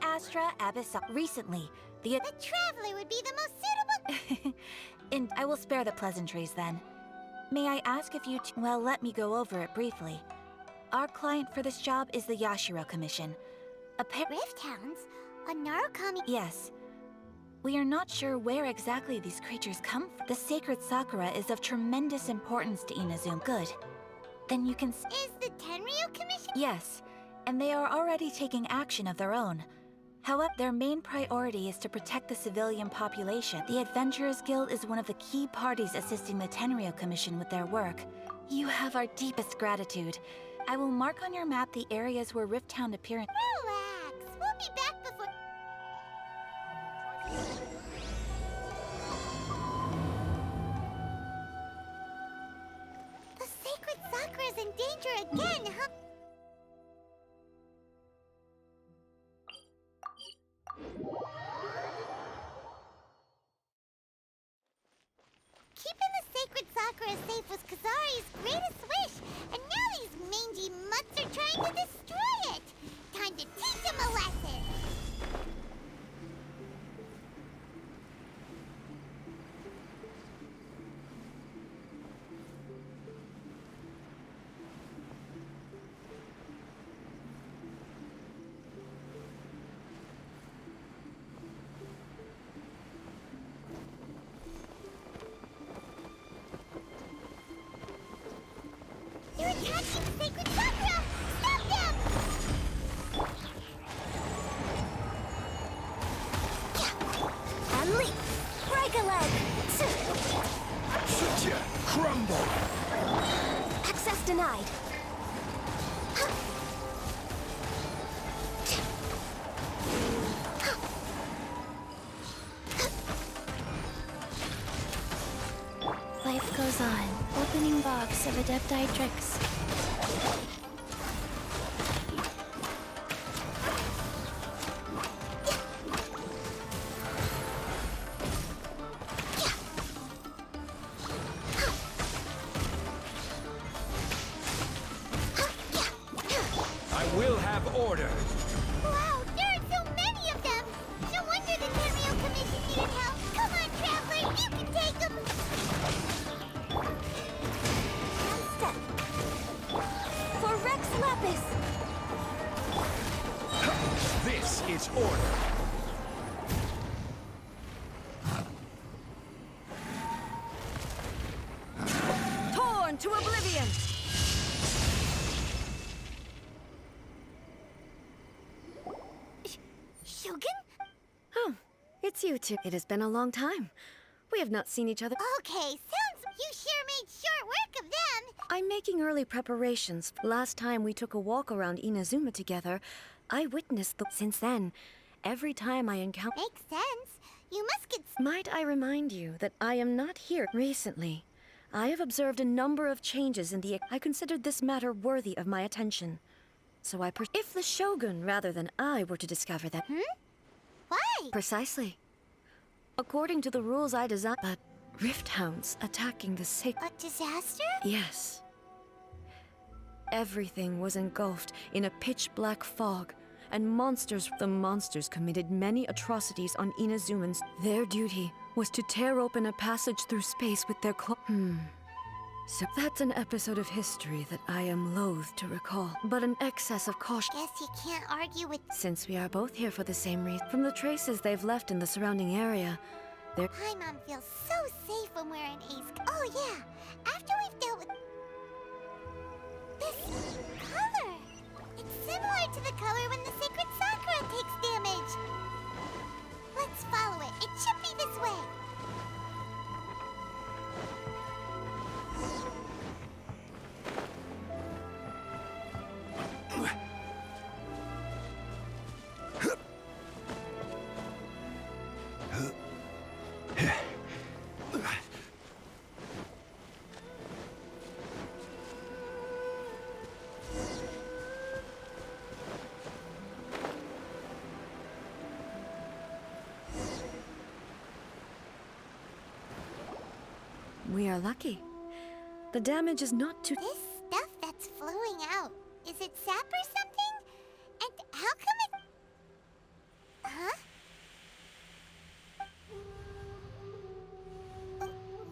Astra Abyssal. Recently, the Traveler would be the most suitable. And I will spare the pleasantries then. May I ask if you well, let me go over it briefly. Our client for this job is the Yashiro Commission. Rift Hounds? A Narukami? Yes. We are not sure where exactly these creatures come from. The sacred Sakura is of tremendous importance to Inazuma. Good. Then you can Is the Tenryu Commission? Yes, and they are already taking action of their own. However, their main priority is to protect the civilian population. The Adventurers Guild is one of the key parties assisting the Tenryu Commission with their work. You have our deepest gratitude. I will mark on your map the areas where Rift Hound appear. Relax. We'll be back before... The sacred Sakura is in danger again, huh? Keeping the sacred Sakura safe was Kazari's greatest wish, and now these mangy mutts are trying to destroy it! Time to teach him a lesson! They're attacking the sacred Sakura! Stop them! And leap! Break a leg! Should ya crumble? Access denied. Life goes on. Opening box of Adepti tricks. I will have order. Wow, there are so many of them! No wonder the Tenryu Commission needed help! Come on, Traveler, you can take them! And step. For Rex Lapis! This is order. Torn to oblivion! Shogun? Oh, it's you two. It has been a long time. We have not seen each other. Okay, sounds... You sure made short work of them! I'm making early preparations. Last time we took a walk around Inazuma together, I witnessed the... Since then, every time I encounter... Makes sense. You must get... Might I remind you that I am not here recently. I have observed a number of changes in the... I considered this matter worthy of my attention. So if the Shogun, rather than I, were to discover that... Why? Precisely. According to the rules I designed... But Rift Hounds attacking the A disaster? Yes. Everything was engulfed in a pitch-black fog, and the monsters committed many atrocities on Inazumans. Their duty was to tear open a passage through space with their So that's an episode of history that I am loath to recall, but an excess of caution. Guess you can't argue with... Since we are both here for the same reason, from the traces they've left in the surrounding area, Paimon feels so safe when we're in Ace. Oh yeah, after we've dealt with... This color! It's similar to the color when the sacred Sakura takes damage. Let's follow it. It should be this way. we are lucky. The damage is not too... This stuff that's flowing out, is it sap or something? And how come it... Huh?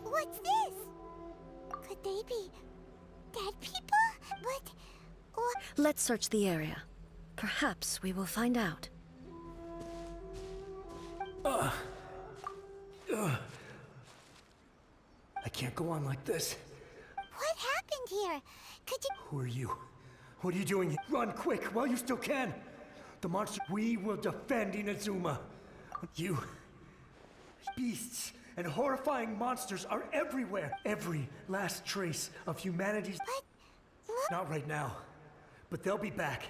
What's this? Could they be dead people? But what? Let's search the area. Perhaps we will find out. I can't go on like this. What happened here? Could you? Who are you? What are you doing here? Run quick while you still can! The monster... We will defend Inazuma. You... Beasts and horrifying monsters are everywhere. Every last trace of humanity's... But look. Not right now. But they'll be back.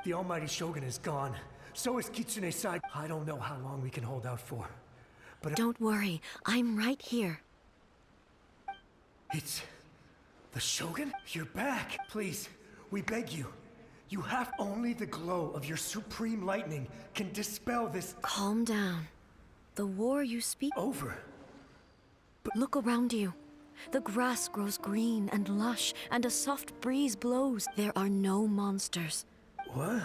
The almighty Shogun is gone. So is Kitsune's side. I don't know how long we can hold out for. But... Don't worry, I'm right here. It's... the Shogun? You're back. Please, we beg you. You have only the glow of your supreme lightning can dispel this... Calm down. The war you speak... Over. Look around you. The grass grows green and lush, and a soft breeze blows. There are no monsters. What?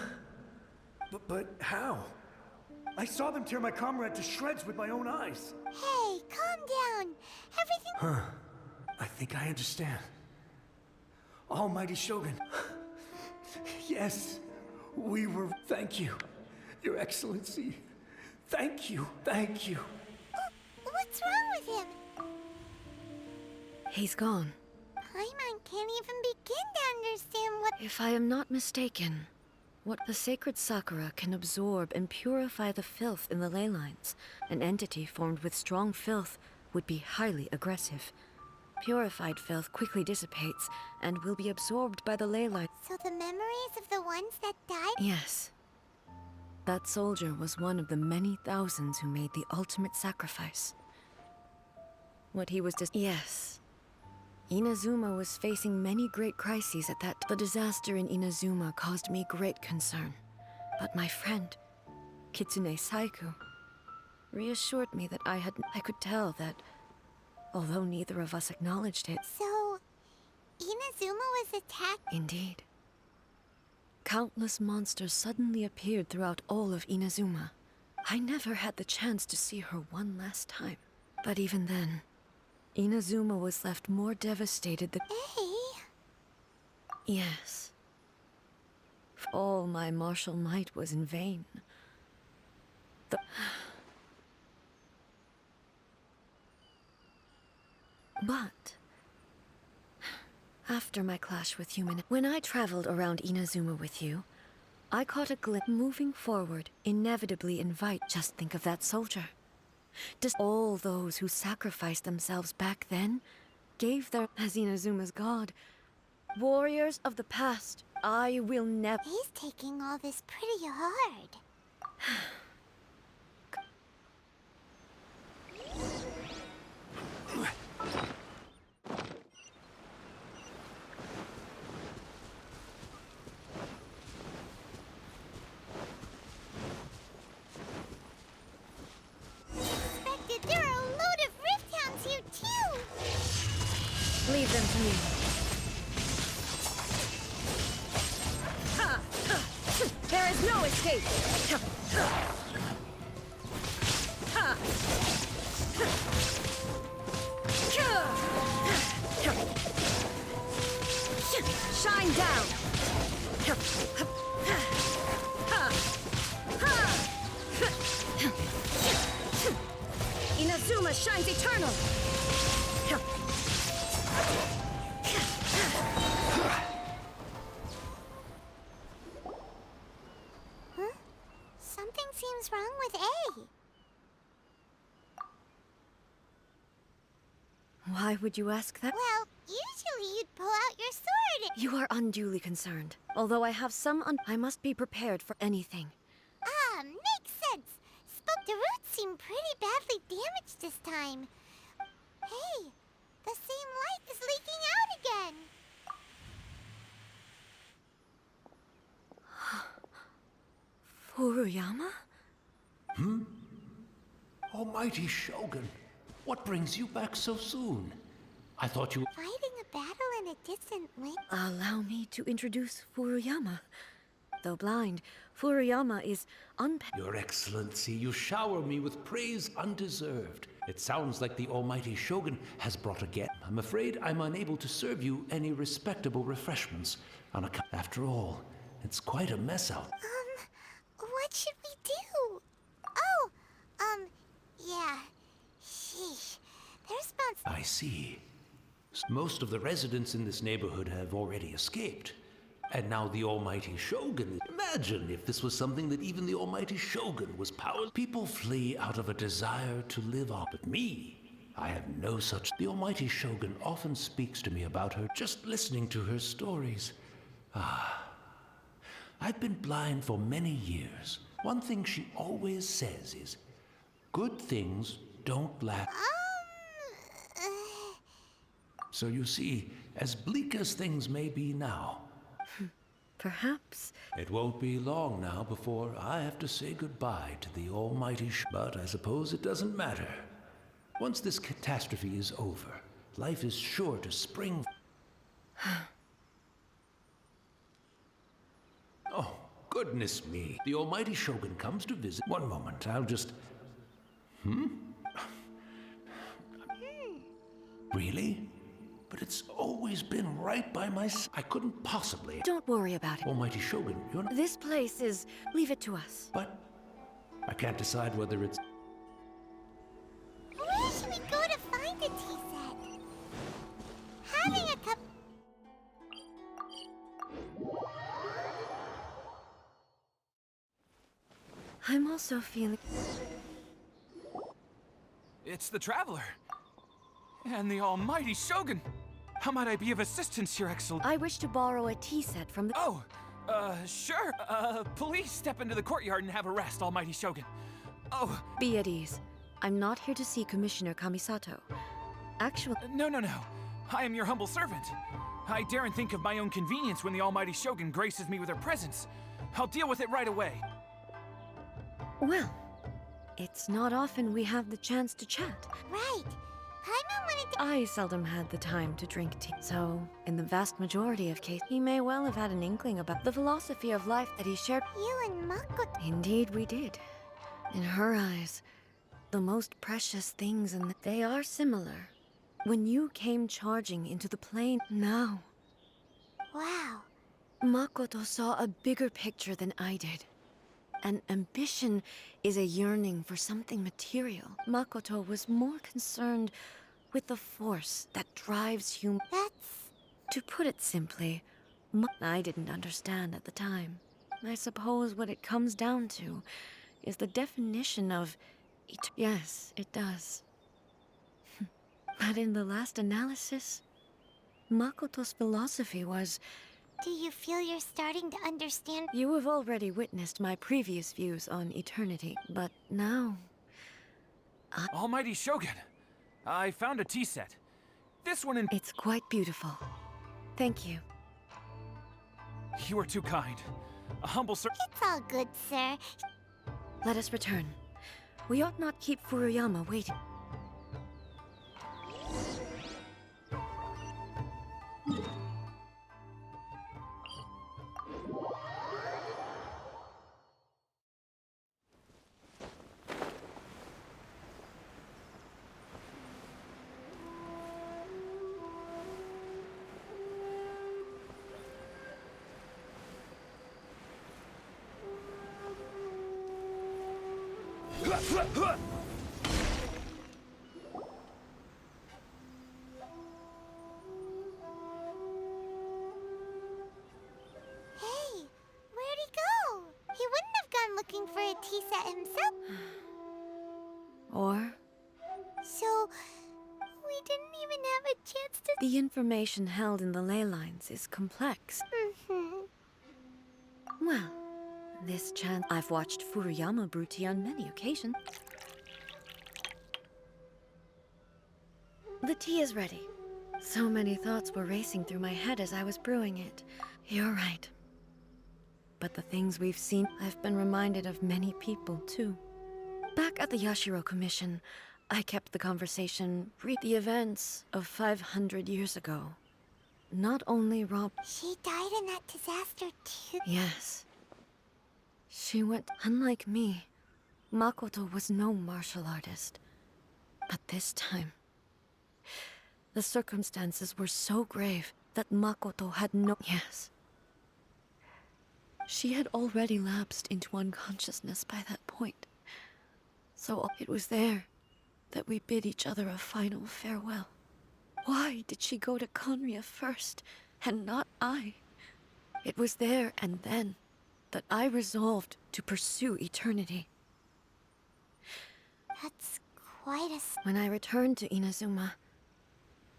But how? I saw them tear my comrade to shreds with my own eyes. Hey, calm down. Everything. Huh. I think I understand. Almighty Shogun. Yes, we were... Thank you, Your Excellency. Thank you, thank you. What's wrong with him? He's gone. Paimon can't even begin to understand what... If I am not mistaken, what the sacred Sakura can absorb and purify the filth in the ley lines. An entity formed with strong filth would be highly aggressive. Purified filth quickly dissipates and will be absorbed by the ley line. So the memories of the ones that died? Yes. That soldier was one of the many thousands who made the ultimate sacrifice. What he was Yes. Inazuma was facing many great crises at that. The disaster in Inazuma caused me great concern. But my friend, Kitsune Saiku, reassured me that I could tell that, although neither of us acknowledged it... So, Inazuma was attacked? Indeed. Countless monsters suddenly appeared throughout all of Inazuma. I never had the chance to see her one last time. But even then, Inazuma was left more devastated than... Hey? Yes. All my martial might was in vain. But... after my clash with when I traveled around Inazuma with you, I caught a glimpse. Moving forward inevitably invite... Just think of that soldier. Just all those who sacrificed themselves back then gave their... As Inazuma's god, warriors of the past, I will never... He's taking all this pretty hard. There are a load of Rift Hounds here too! Leave them to me. Ha! There is no escape! Ha! Shine down! Inazuma shines eternal! Huh? Something seems wrong with A. Why would you ask that? Well, usually you'd pull out your sword. You are unduly concerned. Although I have some I must be prepared for anything. Ah, makes sense. The roots seem pretty badly damaged this time. Hey, the same light is leaking out again. Furuyama? Almighty Shogun, what brings you back so soon? I thought you... Fighting a battle in a distant land. Allow me to introduce Furuyama. Though blind, Furuyama is Your Excellency, you shower me with praise undeserved. It sounds like the almighty Shogun has brought a guest. I'm afraid I'm unable to serve you any respectable refreshments on account. After all, it's quite a mess out. What should we do? Oh, yeah. Sheesh. Their response. I see. Most of the residents in this neighborhood have already escaped. And now the almighty Shogun. Imagine if this was something that even the almighty Shogun was powerless. People flee out of a desire to live on. But me, I have no such. The almighty Shogun often speaks to me about her, just listening to her stories. I've been blind for many years. One thing she always says is, good things don't last. So you see, as bleak as things may be now, perhaps. It won't be long now before I have to say goodbye to the almighty But I suppose it doesn't matter. Once this catastrophe is over, life is sure to spring. Oh, goodness me. The almighty Shogun comes to visit. One moment, I'll just... Really? But it's always been right by my side. I couldn't possibly... Don't worry about it. Almighty Shogun, you're not... This place is... Leave it to us. But I can't decide whether it's... Where should we go to find a tea set? Having a cup. I'm also feeling... It's the Traveler. And the almighty Shogun. How might I be of assistance, Your Excellency? I wish to borrow a tea set from the... Oh, sure. Please step into the courtyard and have a rest, almighty Shogun. Oh. Be at ease. I'm not here to see Commissioner Kamisato. Actually... No. I am your humble servant. I daren't think of my own convenience when the almighty Shogun graces me with her presence. I'll deal with it right away. Well, it's not often we have the chance to chat. Right. Paimon wanted to. I seldom had the time to drink tea, so in the vast majority of cases, he may well have had an inkling about the philosophy of life that he shared. You and Makoto. Indeed we did. In her eyes, the most precious things they are similar. When you came charging into the plane, now, Wow. Makoto saw a bigger picture than I did. And ambition is a yearning for something material. Makoto was more concerned with the force that drives human. That's. To put it simply, I didn't understand at the time. I suppose what it comes down to is the definition of yes, it does. But in the last analysis, Makoto's philosophy was... Do you feel you're starting to understand? You have already witnessed my previous views on eternity, but now... Almighty Shogun, I found a tea set. This one in... It's quite beautiful. Thank you. You are too kind. A humble It's all good, sir. Let us return. We ought not keep Furuyama waiting. Hey, where'd he go? He wouldn't have gone looking for a tea set himself. Or... So, we didn't even have a chance to... The information held in the ley lines is complex. Well, this chance... I've watched Furuyama brew tea on many occasions. The tea is ready. So many thoughts were racing through my head as I was brewing it. You're right. But the things we've seen, I've been reminded of many people, too. Back at the Yashiro Commission, I kept the conversation the events of 500 years ago. Not only Rob... She died in that disaster, too. Yes. She went. Unlike me, Makoto was no martial artist. But this time, the circumstances were so grave that Makoto had no. Yes. She had already lapsed into unconsciousness by that point. So it was there that we bid each other a final farewell. Why did she go to Conria first, and not I? It was there and then that I resolved to pursue eternity. That's quite a... When I returned to Inazuma,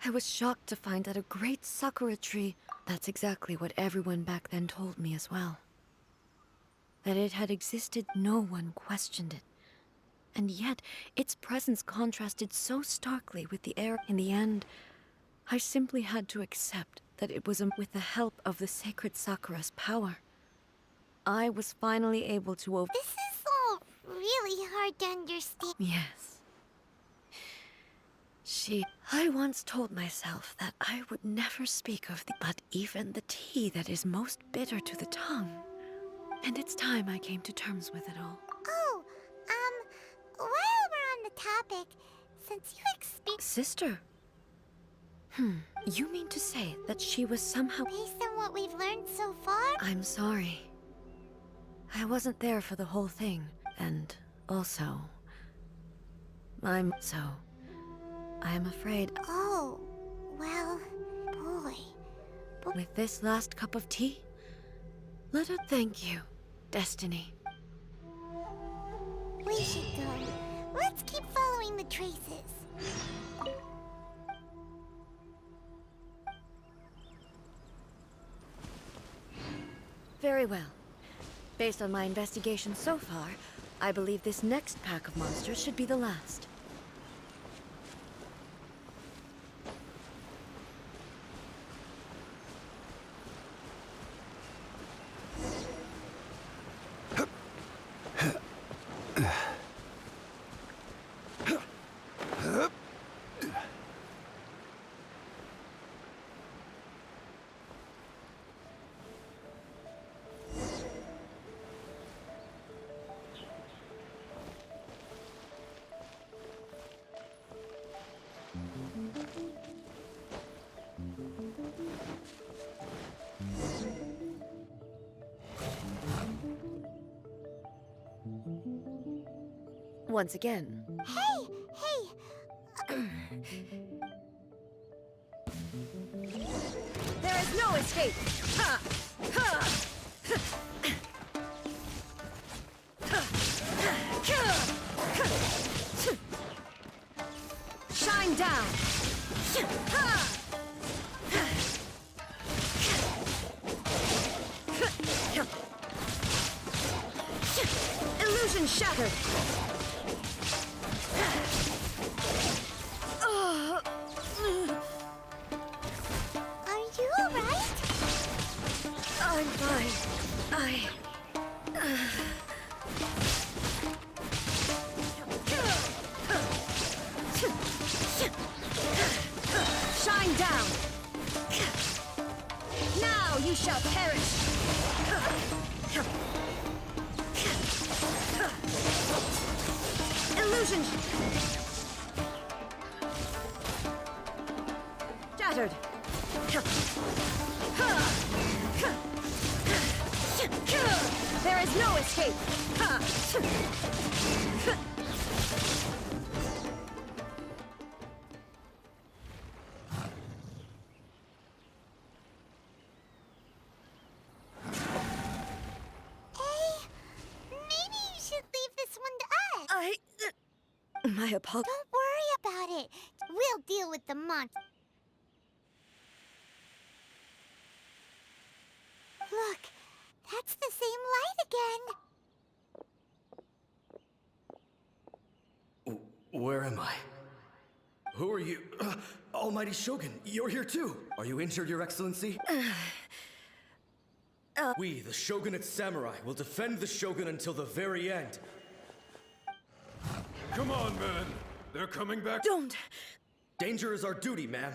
I was shocked to find that a great sakura tree... That's exactly what everyone back then told me as well. That it had existed, no one questioned it. And yet, its presence contrasted so starkly with the air. In the end, I simply had to accept that it was with the help of the sacred sakura's power. I was finally able to This is all really hard to understand. Yes. I once told myself that I would never speak of but even the tea that is most bitter to the tongue. And it's time I came to terms with it all. Oh, while we're on the topic, since you Sister? You mean to say that she was somehow... Based on what we've learned so far? I'm sorry. I wasn't there for the whole thing, and also... I am afraid... Oh, well, boy. With this last cup of tea, let us thank you, Destiny. We should go. Let's keep following the traces. Very well. Based on my investigation so far, I believe this next pack of monsters should be the last. Once again. Hey! There is no escape! Ha! Ha! Shine down! Illusion shattered! Are you alright? I'm fine. Shine down! Now you shall perish! Illusion shattered! There is no escape! Maybe you should leave this one to us. My apologies. Don't worry about it. We'll deal with the monster. Look, that's the same light again. Where am I? Who are you? Almighty Shogun, you're here too. Are you injured, Your Excellency? We, the Shogunate Samurai, will defend the Shogun until the very end. Come on, man. They're coming back. Don't! Danger is our duty, ma'am.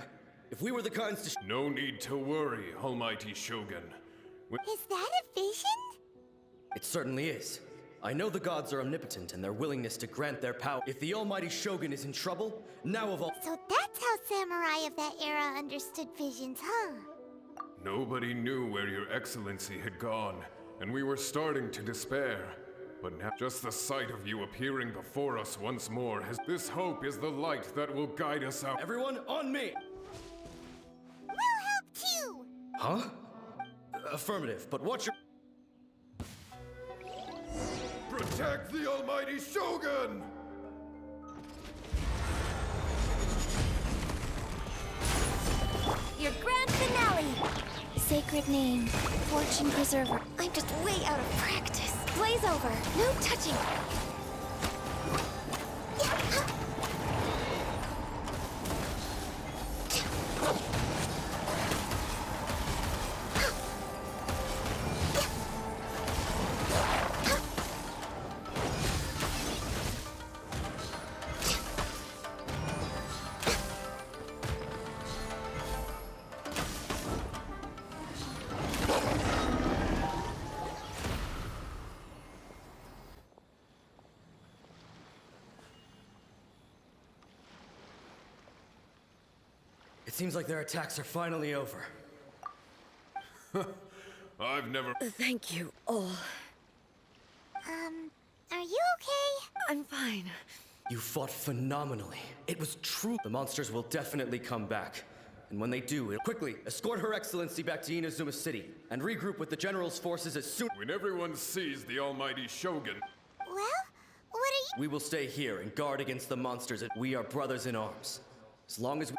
If we were the kinds to... No need to worry, Almighty Shogun. Is that a vision? It certainly is. I know the gods are omnipotent and their willingness to grant their power. If the almighty Shogun is in trouble, now of all— So that's how samurai of that era understood visions, huh? Nobody knew where your excellency had gone, and we were starting to despair. But now, just the sight of you appearing before us once more has— This hope is the light that will guide us out. Everyone, on me! We'll help too! Huh? Affirmative, but watch your— Protect the almighty Shogun! Your grand finale! Sacred name, Fortune Preserver. I'm just way out of practice. Blaze over, no touching. It seems like their attacks are finally over. I've never— Thank you all. Are you okay? I'm fine. You fought phenomenally. It was true. The monsters will definitely come back. And when they do, quickly escort Her Excellency back to Inazuma City and regroup with the General's forces as soon— When everyone sees the almighty Shogun, Well, what are you— We will stay here and guard against the monsters. We are brothers in arms. As long as we—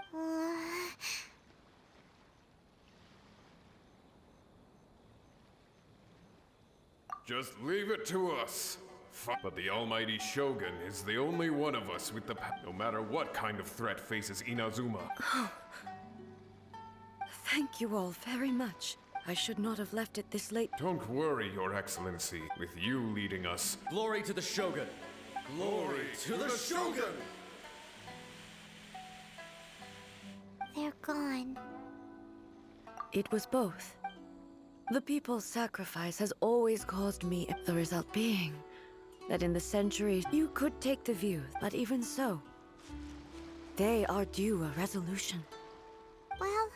just leave it to us. But the almighty Shogun is the only one of us with the no matter what kind of threat faces Inazuma. Thank you all very much. I should not have left it this late. Don't worry, Your Excellency. With you leading us, Glory to the Shogun! Glory to the Shogun! They're gone. It was both. The people's sacrifice has always caused me, the result being that in the centuries you could take the view, but even so, they are due a resolution. Well,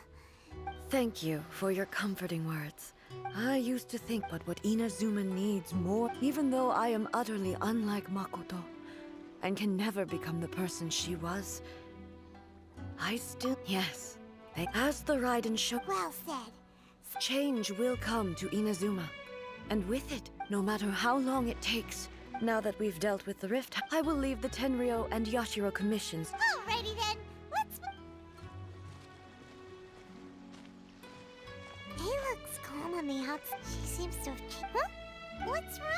Thank you for your comforting words. I used to think but what Inazuma needs more, even though I am utterly unlike Makoto, and can never become the person she was. I still— Yes, as the Raiden showed— well said. Change will come to Inazuma. And with it, no matter how long it takes, now that we've dealt with the rift, I will leave the Tenryou and Yashiro commissions. Alrighty then, let's— He looks calm on the outside. She seems to have changed. Huh? What's wrong?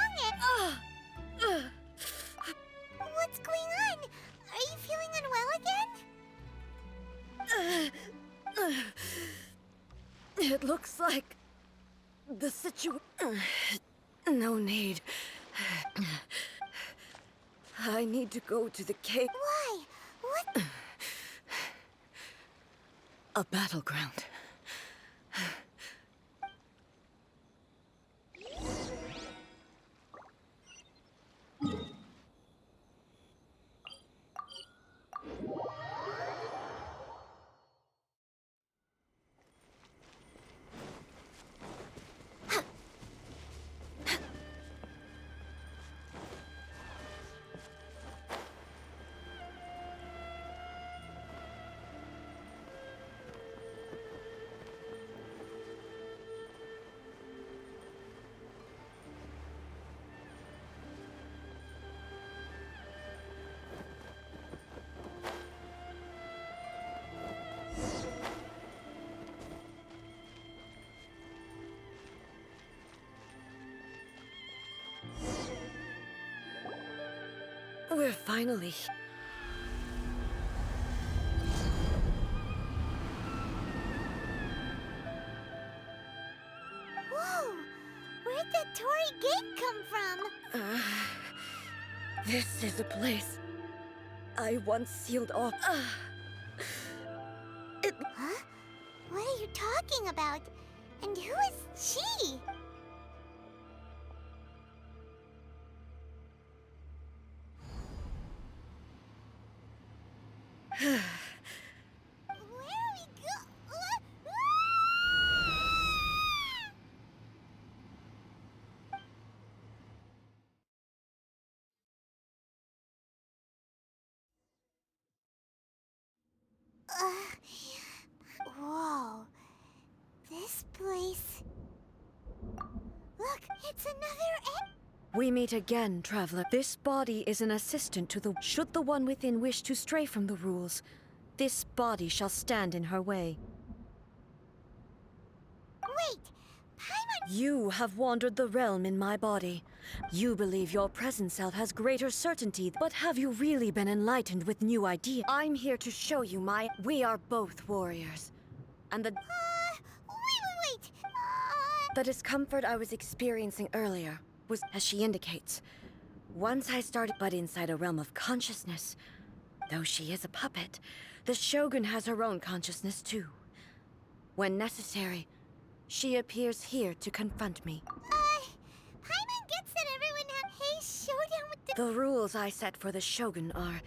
What's going on? Are you feeling unwell again? It looks like the No need. I need to go to the cave. Why? What? A battleground. We're finally... Whoa! Where'd that Torii gate come from? This is a place I once sealed off. Huh? What are you talking about? And who is she? Whoa. This place... Look, it's another We meet again, traveler. This body is an assistant to the... Should the one within wish to stray from the rules, this body shall stand in her way. Wait! Paimon... You have wandered the realm in my body. You believe your present self has greater certainty, but have you really been enlightened with new ideas? I'm here to show you my... We are both warriors. And the... Wait! The discomfort I was experiencing earlier was, as she indicates, once I started, but inside a realm of consciousness. Though she is a puppet, the Shogun has her own consciousness too. When necessary, she appears here to confront me. Paimon gets that everyone had showdown with the... The rules I set for the Shogun are...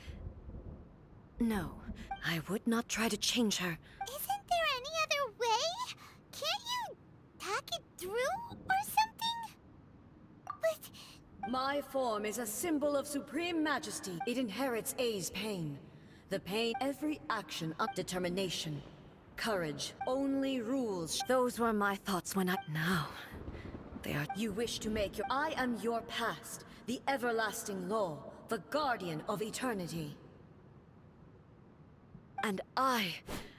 No, I would not try to change her. Isn't there any other way? Can't you hack it through or something? But... My form is a symbol of supreme majesty. It inherits A's pain. The pain, every action of determination. Courage, only rules. Those were my thoughts when I... Now, they are... You wish to make your... I am your past, the everlasting law, the guardian of eternity. And I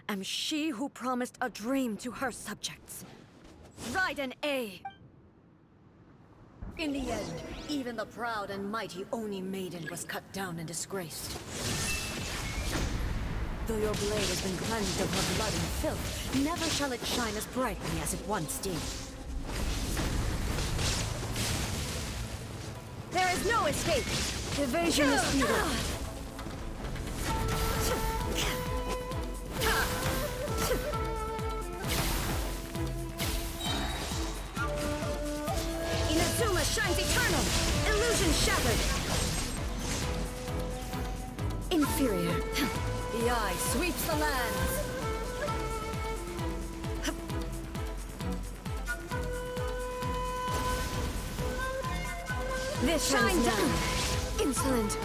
am she who promised a dream to her subjects. Raiden A. In the end, even the proud and mighty Oni maiden was cut down and disgraced. Though your blade has been cleansed of her blood and filth, never shall it shine as brightly as it once did. There is no escape! Evasion is futile. Inazuma shines eternal! Illusion shattered! Inferior. The eye sweeps the lands! This shines down! Insolent!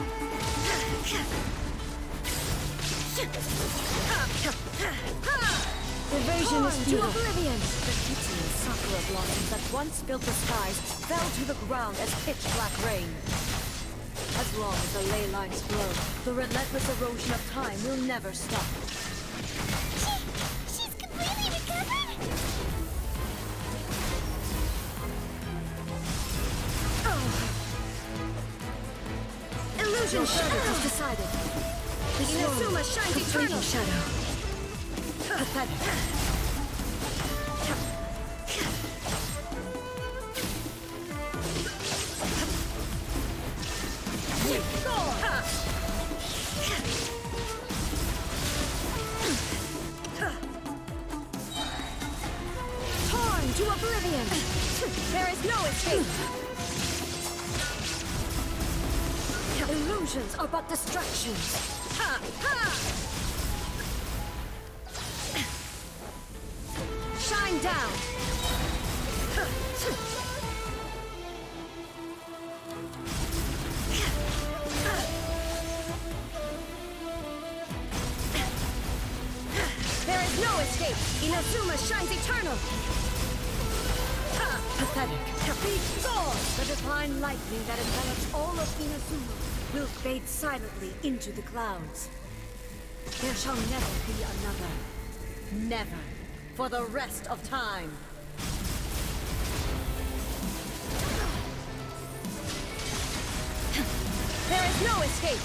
Evasion is to oblivion! The kitty and sakura blossoms that once filled the skies fell to the ground as pitch-black rain. As long as the ley lines flow, the relentless erosion of time will never stop. She's completely recovered? Illusion shadow is decided. Inazuma shines eternal shadow. Pathetic. Torn to oblivion. There is no escape. Illusions are but distractions. Shine down. There is no escape. Inazuma shines eternal. Pathetic. Be gone. The divine lightning that envelops all of Inazuma will fade silently into the clouds. There shall never be another. Never. For the rest of time. There is no escape.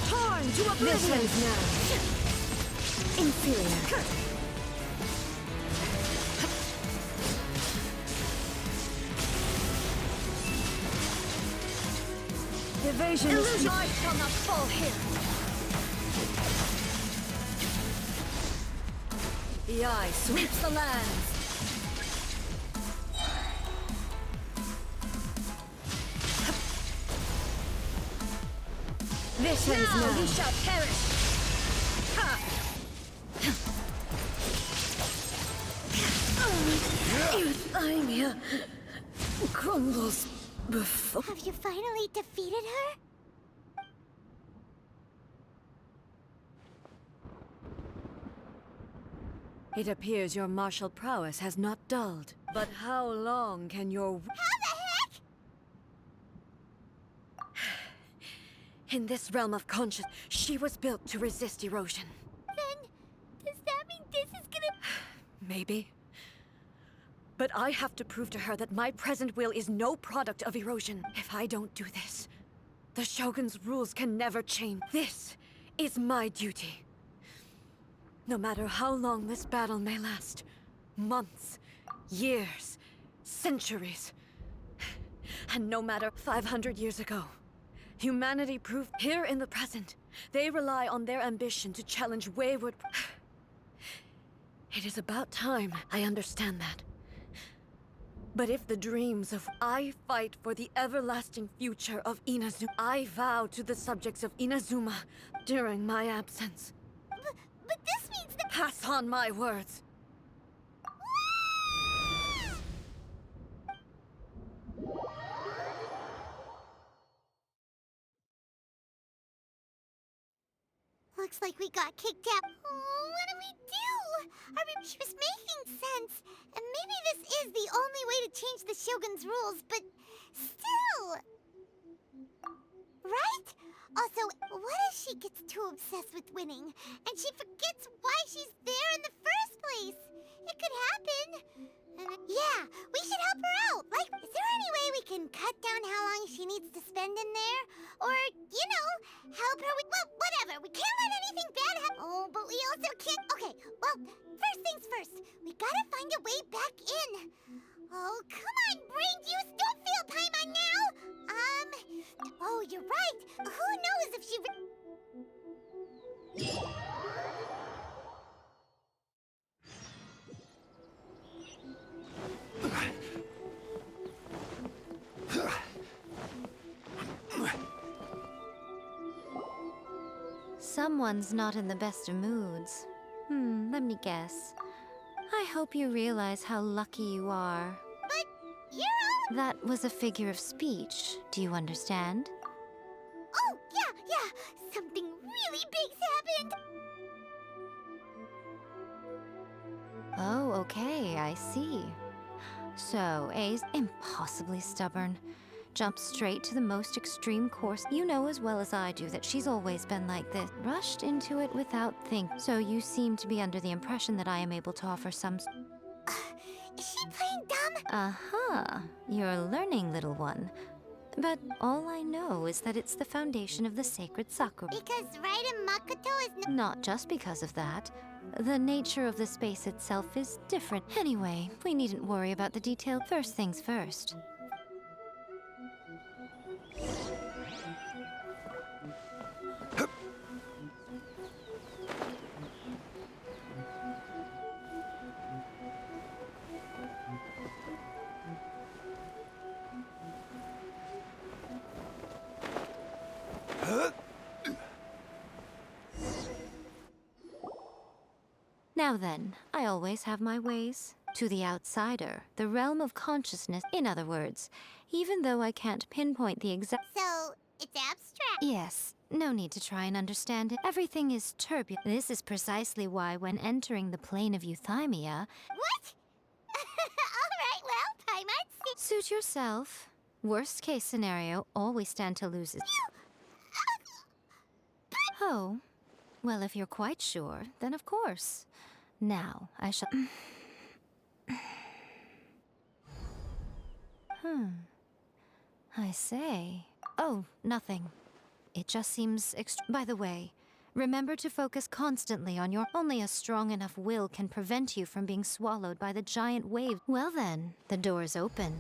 Torn to oblivion now. Inferior. Evasion is I shall not fall here. The eye sweeps the lands. This ends now. You shall perish. Euthymia crumbles before. Have you finally defeated her? It appears your martial prowess has not dulled. But how long can your... How the heck? In this realm of consciousness, she was built to resist erosion. Then, does that mean this is gonna... Maybe. But I have to prove to her that my present will is no product of erosion. If I don't do this, the Shogun's rules can never change. This is my duty. No matter how long this battle may last, months, years, centuries, and no matter 500 years ago, humanity proved here in the present, they rely on their ambition to challenge wayward... It is about time I understand that. But if the dreams of I fight for the everlasting future of Inazuma, I vow to the subjects of Inazuma during my absence. But this means that... Pass on my words. Looks like we got kicked out. Oh, what do we do? I mean, she was making sense. And maybe this is the only way to change the Shogun's rules, but still... Right? Also, what if she gets too obsessed with winning, and she forgets why she's there in the first place? It could happen. Yeah, we should help her out. Like, is there any way we can cut down how long she needs to spend in there? Or, you know, help her with... Well, whatever. We can't let anything bad happen. Oh, but we also can't... Okay, well, first things first. We gotta find a way back in. Oh, come on, brain juice. Don't feel time on now. Oh, you're right. Who knows if she... Someone's not in the best of moods. Let me guess. I hope you realize how lucky you are. But you're all... That was a figure of speech. Do you understand? Oh, yeah. Something really big's happened. Oh, okay, I see. So, A's impossibly stubborn. Jump straight to the most extreme course. You know as well as I do that she's always been like this. Rushed into it without think. So you seem to be under the impression that I am able to offer some... Is she playing dumb? Uh-huh. You're learning, little one. But all I know is that it's the foundation of the sacred Sakura. Because Raiden Makoto is Not just because of that. The nature of the space itself is different. Anyway, we needn't worry about the detail. First things first. Now then, I always have my ways. To the outsider, the realm of consciousness, in other words, even though I can't pinpoint the exact... So, it's abstract. Yes, no need to try and understand it. Everything is turbulent. This is precisely why when entering the plane of euthymia... What? Alright, well, I might see. Suit yourself. Worst case scenario, all we stand to lose is... Oh, well, if you're quite sure, then of course. Now, I shall... I say... Oh, nothing. It just seems By the way, remember to focus constantly on your... Only a strong enough will can prevent you from being swallowed by the giant wave. Well then, the door's open.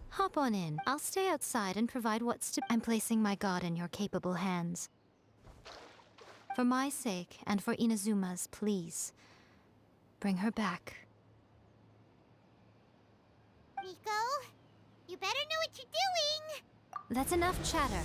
Hop on in. I'll stay outside and provide what's to... I'm placing my god in your capable hands. For my sake, and for Inazuma's, please. Bring her back. Miko, you better know what you're doing. That's enough chatter.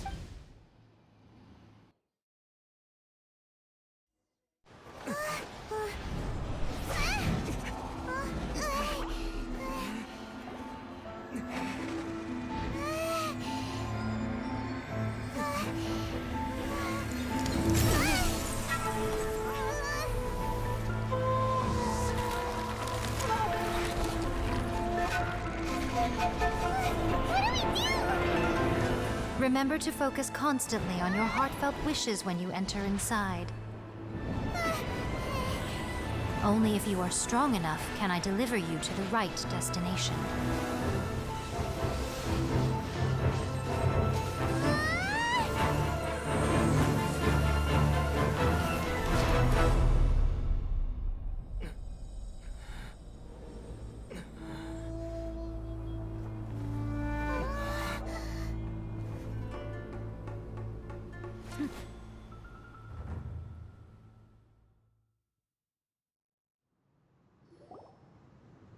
Remember to focus constantly on your heartfelt wishes when you enter inside. Only if you are strong enough can I deliver you to the right destination.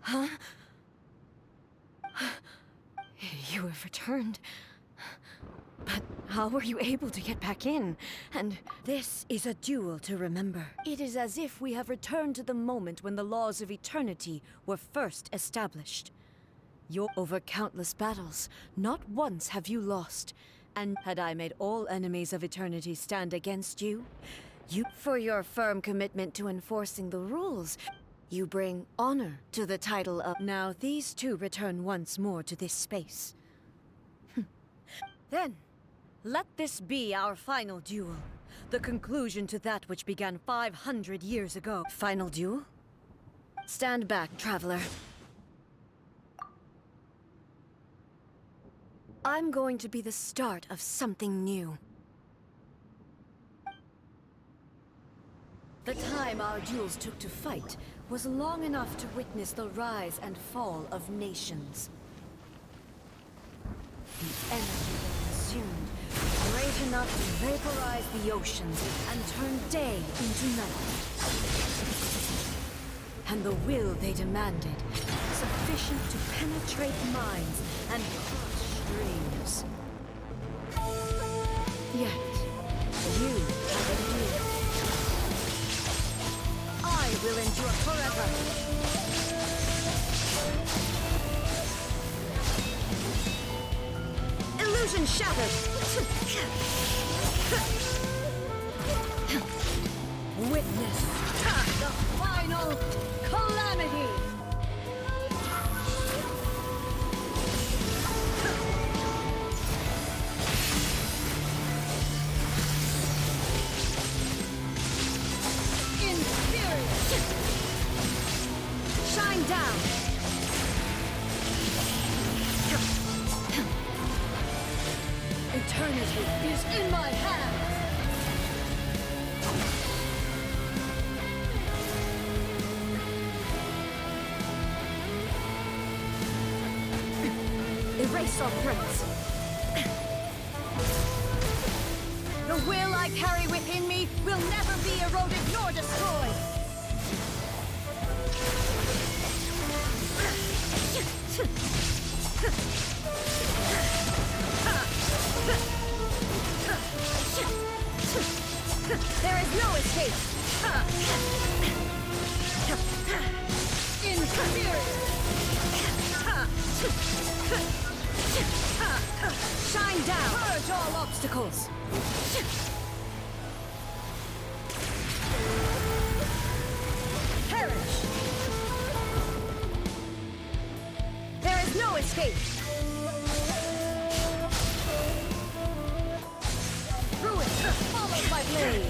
Huh? You have returned. But how were you able to get back in? And this is a duel to remember. It is as if we have returned to the moment when the laws of eternity were first established. You're over countless battles. Not once have you lost. And had I made all enemies of eternity stand against you, for your firm commitment to enforcing the rules, you bring honor to the title of... Now these two return once more to this space. Then, let this be our final duel. The conclusion to that which began 500 years ago. Final duel? Stand back, traveler. I'm going to be the start of something new. The time our duels took to fight was long enough to witness the rise and fall of nations. The energy they consumed was great enough to vaporize the oceans and turn day into night. And the will they demanded, sufficient to penetrate minds and crush dreams. Yet, you have endured. I will endure forever. Illusion shattered. Witness the final calamity. Shine down! Eternity is in my hands! Erase our threats. The will I carry within me will never be eroded nor destroyed! There is no escape! Inferior! Shine down! Purge all obstacles! Perish! There is no escape! Ruin! Follow my blade!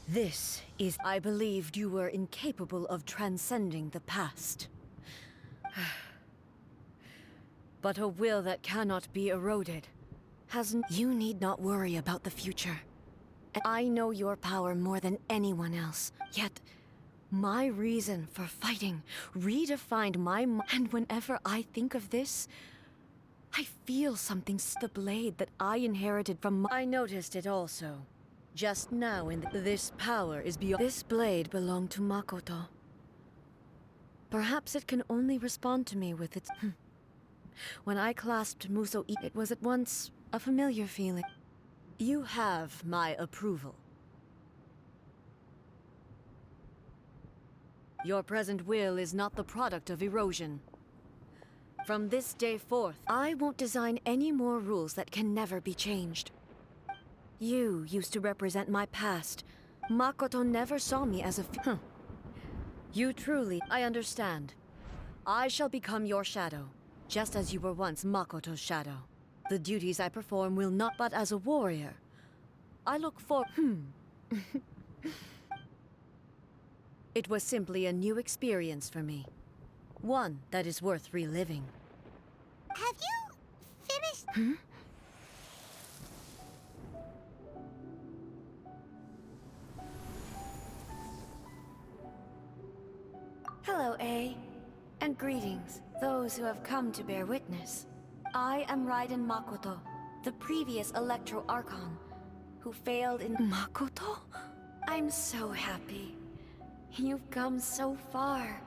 This is... I believed you were incapable of transcending the past. But a will that cannot be eroded hasn't... You need not worry about the future. I know your power more than anyone else. Yet, my reason for fighting redefined my mind. And whenever I think of this, I feel something. The blade that I inherited from I noticed it also. Just now this power is beyond... This blade belonged to Makoto. Perhaps it can only respond to me with its... When I clasped Muso, it was at once a familiar feeling. You have my approval. Your present will is not the product of erosion. From this day forth, I won't design any more rules that can never be changed. You used to represent my past, Makoto never saw me as a You truly, I understand. I shall become your shadow, just as you were once Makoto's shadow. The duties I perform will not, but as a warrior. I look for It was simply a new experience for me. One that is worth reliving. Have you finished? Hello, A. And greetings, those who have come to bear witness. I am Raiden Makoto, the previous Electro Archon, who failed in— Makoto? I'm so happy. You've come so far.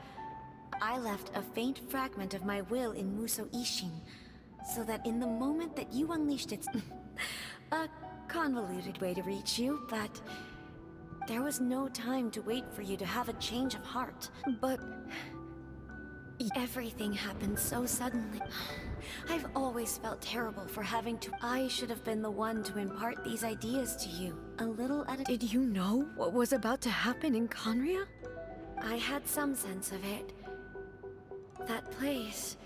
I left a faint fragment of my will in Muso Ishin, so that in the moment that you unleashed its— a convoluted way to reach you, but there was no time to wait for you to have a change of heart. But everything happened so suddenly. I've always felt terrible for having to— I should have been the one to impart these ideas to you, a little at a— Did you know what was about to happen in Conria? I had some sense of it. That place.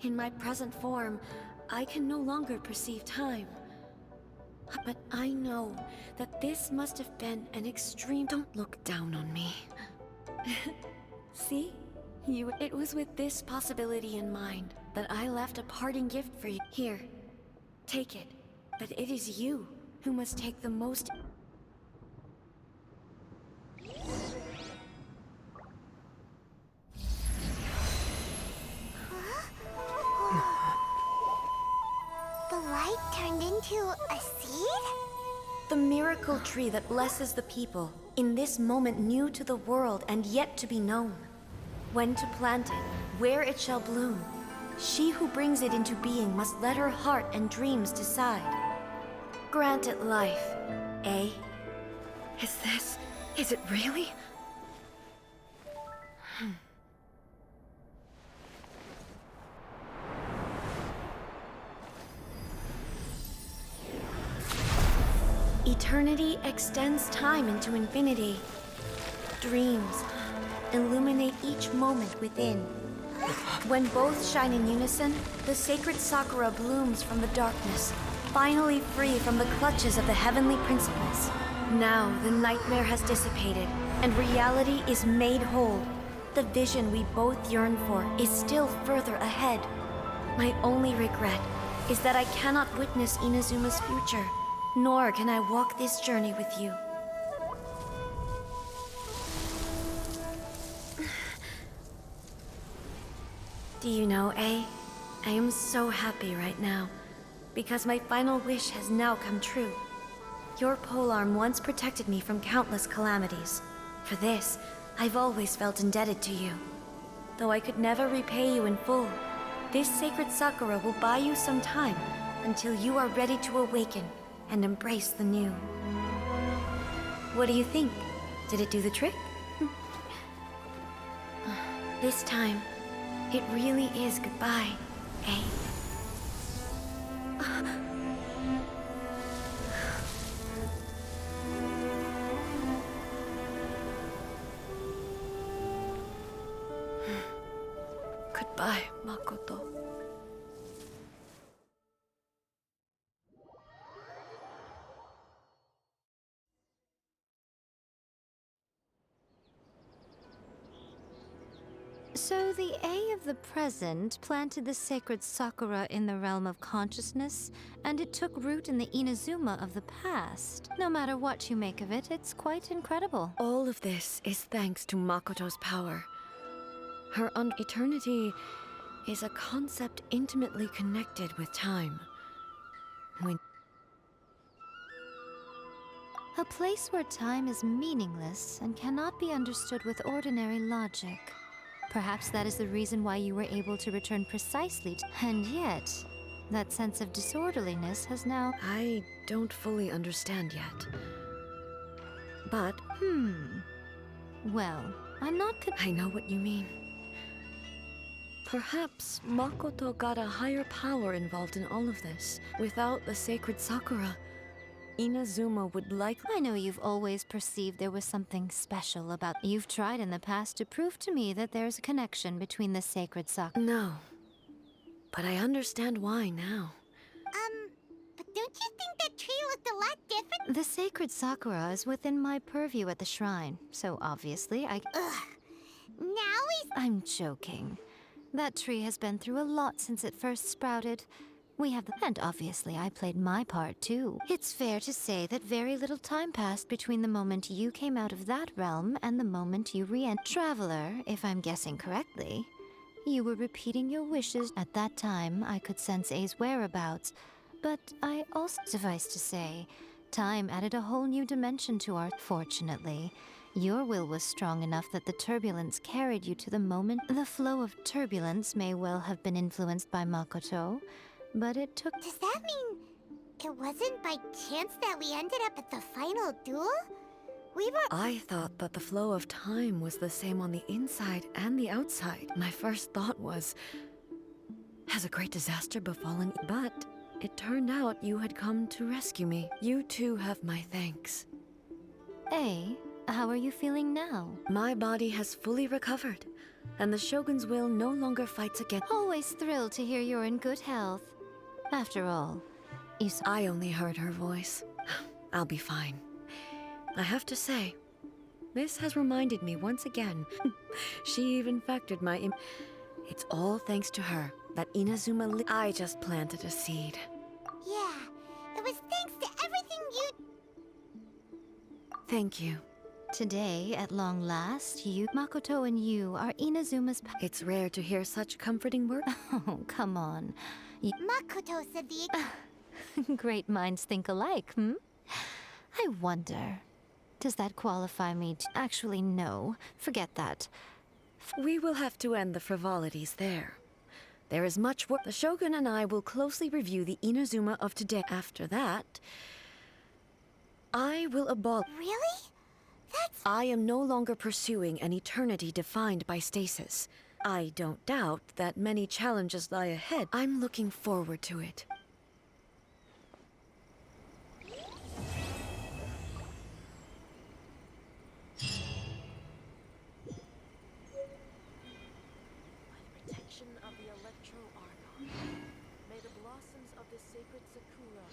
In my present form, I can no longer perceive time. But I know that this must have been an extreme— Don't look down on me. See? It was with this possibility in mind that I left a parting gift for you. Here, take it. But it is you who must take the most— The light turned into a seed? The miracle tree that blesses the people, in this moment new to the world and yet to be known. When to plant it, where it shall bloom. She who brings it into being must let her heart and dreams decide. Grant it life, eh? Is it really? Eternity extends time into infinity. Dreams illuminate each moment within. When both shine in unison, the sacred Sakura blooms from the darkness, finally free from the clutches of the heavenly principles. Now the nightmare has dissipated, and reality is made whole. The vision we both yearn for is still further ahead. My only regret is that I cannot witness Inazuma's future, nor can I walk this journey with you. Do you know, A? I am so happy right now, because my final wish has now come true. Your polearm once protected me from countless calamities. For this, I've always felt indebted to you. Though I could never repay you in full, this sacred Sakura will buy you some time until you are ready to awaken and embrace the new. What do you think? Did it do the trick? This time, it really is goodbye, eh? Goodbye, Makoto. So the A of the present planted the sacred Sakura in the realm of consciousness, and it took root in the Inazuma of the past. No matter what you make of it, it's quite incredible. All of this is thanks to Makoto's power. Her eternity is a concept intimately connected with time. A place where time is meaningless and cannot be understood with ordinary logic. Perhaps that is the reason why you were able to return precisely and yet, that sense of disorderliness has now— I don't fully understand yet. But Well, I'm not I know what you mean. Perhaps Makoto got a higher power involved in all of this. Without the sacred Sakura, Inazuma would likely... I know you've always perceived there was something special about... You've tried in the past to prove to me that there's a connection between the sacred sakura. No. But I understand why now. But don't you think that tree looked a lot different? The sacred sakura is within my purview at the shrine, so obviously I... Ugh. Now I'm joking. That tree has been through a lot since it first sprouted. We have the... And obviously I played my part too. It's fair to say that very little time passed between the moment you came out of that realm and the moment you re-entered. Traveler, if I'm guessing correctly, you were repeating your wishes. At that time, I could sense A's whereabouts, but I also... Suffice to say, time added a whole new dimension to our... Fortunately, your will was strong enough that the turbulence carried you to the moment. The flow of turbulence may well have been influenced by Makoto, but it took... Does that mean it wasn't by chance that we ended up at the final duel? We were... I thought that the flow of time was the same on the inside and the outside. My first thought was, has a great disaster befallen? But it turned out you had come to rescue me. You too have my thanks. A, how are you feeling now? My body has fully recovered, and the Shogun's will no longer fights against... Always thrilled to hear you're in good health. After all, I only heard her voice. I'll be fine. I have to say, this has reminded me once again. She even factored my It's all thanks to her that Inazuma I just planted a seed. Yeah, it was thanks to everything you... Thank you. Today, at long last, Makoto and you are Inazuma's... It's rare to hear such comforting words. Oh, come on. Makoto said the... Great minds think alike, hmm? I wonder... Does that qualify me to... Actually, no. Forget that. We will have to end the frivolities there. There is much work. The Shogun and I will closely review the Inazuma of today. After that, I will abolish... Really? That's... I am no longer pursuing an eternity defined by stasis. I don't doubt that many challenges lie ahead. I'm looking forward to it. Protection of the Electro Argon. May the blossoms of the sacred Sakura